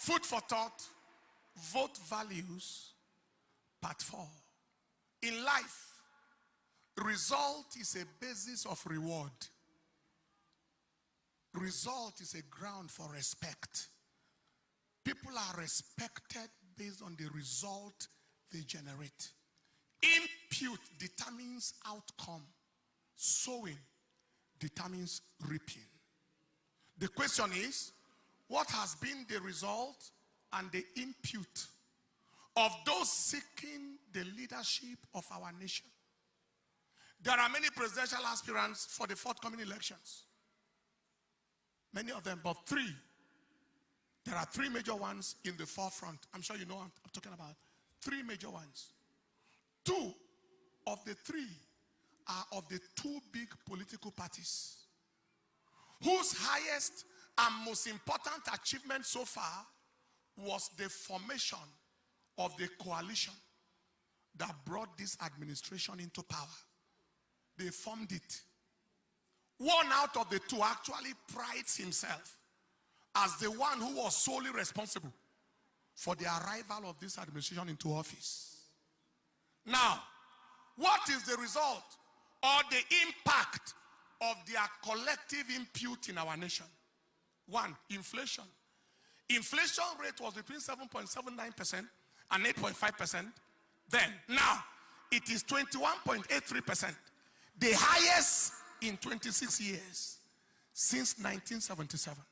Food for thought, vote values, part 4. In life, result is a basis of reward. Result is a ground for respect. People are respected based on the result they generate. Input determines outcome. Sowing determines reaping. The question is, what has been the result and the input of those seeking the leadership of our nation? There are many presidential aspirants for the forthcoming elections. Many of them, but 3. There are 3 major ones in the forefront. I'm sure you know what I'm talking about. 3 major ones. 2 of the 3 are of the 2 big political parties, whose highest and most important achievement so far was the formation of the coalition that brought this administration into power. They formed it. One out of the 2 actually prides himself as the one who was solely responsible for the arrival of this administration into office. Now, what is the result or the impact of their collective input in our nation? 1, inflation. Inflation rate was between 7.79% and 8.5%. Then, now, it is 21.83%. The highest in 26 years since 1977.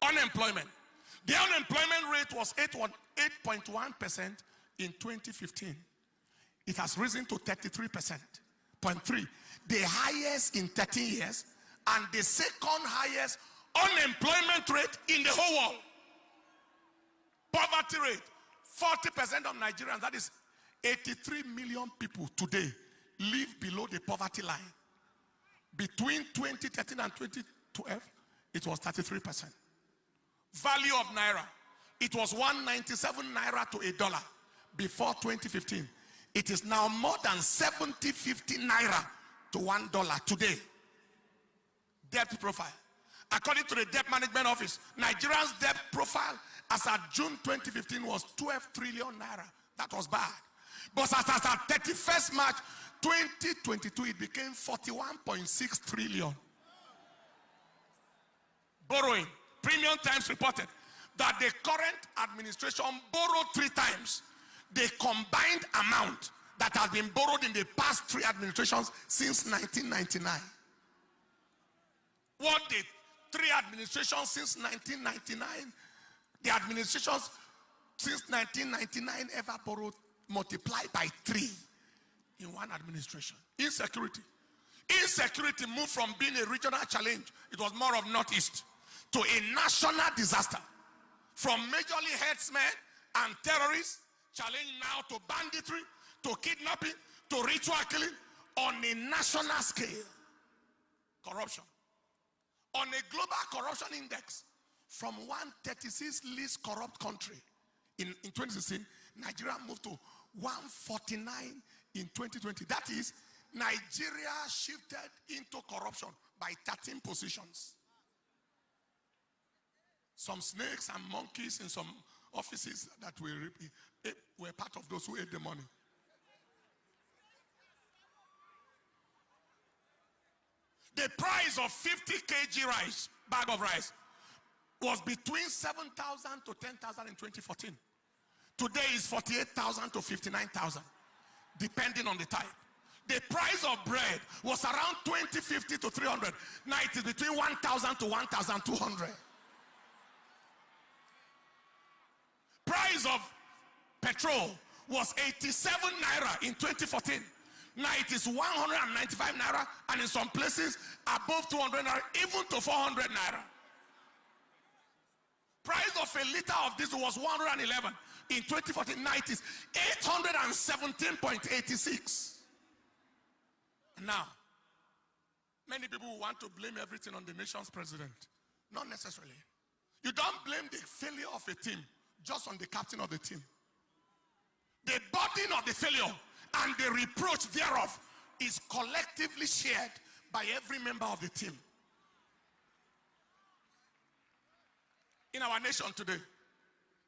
Unemployment. The unemployment rate was 8.1% in 2015. It has risen to 33.3%. The highest in 13 years and the second highest unemployment rate in the whole world. Poverty rate, 40% of Nigerians, that is 83 million people today, live below the poverty line. Between 2013 and 2012, it was 33%. Value of naira, it was 197 naira to $1 before 2015. It is now more than 50 naira to $1 today. Debt profile. According to the Debt Management Office, Nigeria's debt profile as at June 2015 was 12 trillion naira. That was bad. But as at 31st March 2022, it became 41.6 trillion. Borrowing. Premium Times reported that the current administration borrowed 3 times the combined amount that has been borrowed in the past 3 administrations since 1999. What did 3 administrations since 1999, the administrations since 1999 ever borrowed, multiplied by 3 in one administration? Insecurity. Insecurity moved from being a regional challenge, it was more of Northeast, to a national disaster. From majorly herdsmen and terrorists, challenge now to banditry, to kidnapping, to ritual killing on a national scale. Corruption. On a global corruption index, from 136 least corrupt country in 2016, Nigeria moved to 149 in 2020. That is, Nigeria shifted into corruption by 13 positions. Some snakes and monkeys in some offices that were part of those who ate the money. The price of 50 kg rice, bag of rice, was between 7,000 to 10,000 in 2014. Today is 48,000 to 59,000, depending on the type. The price of bread was around 2050 to 300. Now it is between 1,000 to 1,200. Price of petrol was 87 naira in 2014. Now it is 195 naira, and in some places above 200 naira, even to 400 naira. Price of a liter of diesel was 111 in 2014. Now it is 817.86. Now, many people want to blame everything on the nation's president. Not necessarily. You don't blame the failure of a team just on the captain of the team. The burden of the failure and the reproach thereof is collectively shared by every member of the team. in our nation today.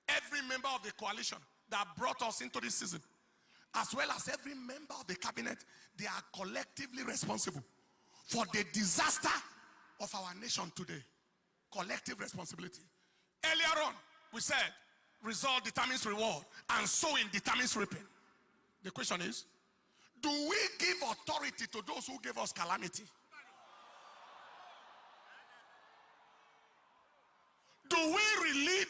Every member of the coalition that brought us into this season, as well as every member of the cabinet, they are collectively responsible for the disaster of our nation today. Collective responsibility. Earlier on, we said, result determines reward, and sowing determines reaping. The question is, do we give authority to those who gave us calamity? Do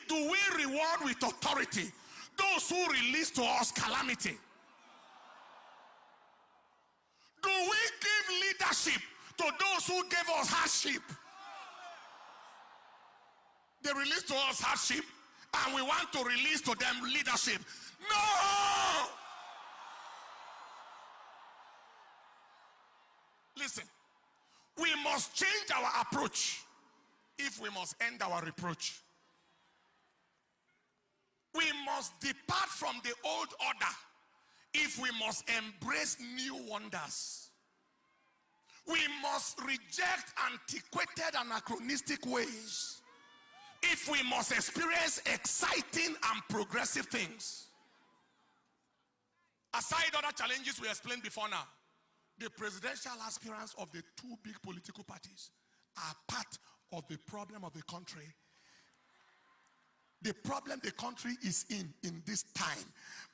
we reward with authority those who release to us calamity? Do we give leadership to those who gave us hardship? They release to us hardship, and we want to release to them leadership. No! Listen, we must change our approach if we must end our reproach. We must depart from the old order if we must embrace new wonders. We must reject antiquated and anachronistic ways if we must experience exciting and progressive things. Aside other challenges we explained before now, the presidential aspirants of the two big political parties are part of the problem of the country. The problem the country is in this time,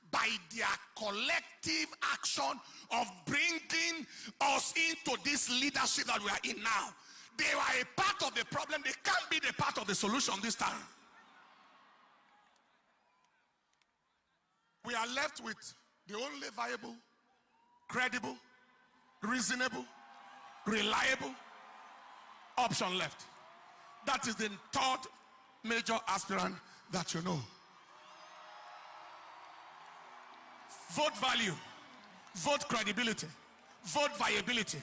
by their collective action of bringing us into this leadership that we are in now. They are a part of the problem. They can't be the part of the solution this time. We are left with the only viable, credible, reasonable, reliable option left. That is the third major aspirant that you know. Vote value, vote credibility, vote viability,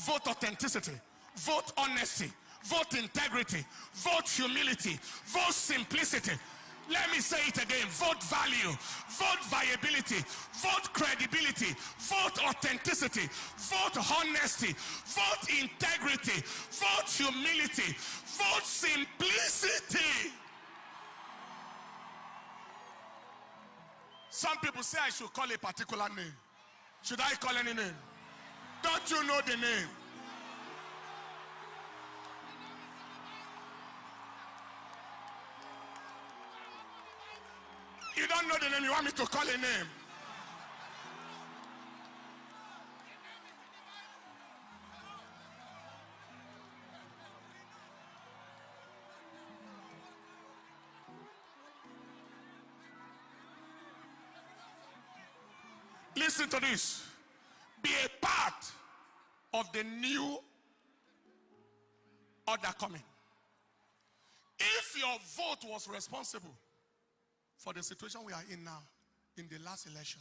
vote authenticity, vote honesty, vote integrity, vote humility, vote simplicity. Let me say it again. Vote value, vote viability, vote credibility, vote authenticity, vote honesty, vote integrity, vote humility, vote simplicity. Some people say I should call a particular name. Should I call any name? Don't you know the name? You don't know the name, you want me to call a name? Listen to this. Be a part of the new order coming. If your vote was responsible for the situation we are in now, in the last election,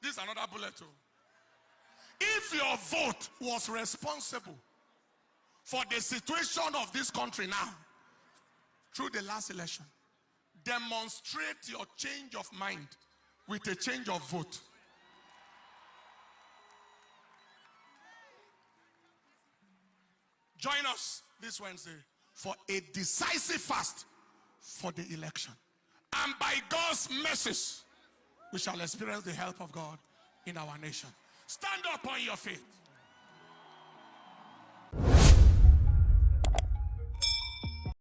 this is another bullet too. If your vote was responsible for the situation of this country now, through the last election, demonstrate your change of mind with a change of vote. Join us this Wednesday for a decisive fast for the election. And by God's mercies, we shall experience the help of God in our nation. Stand up on your feet.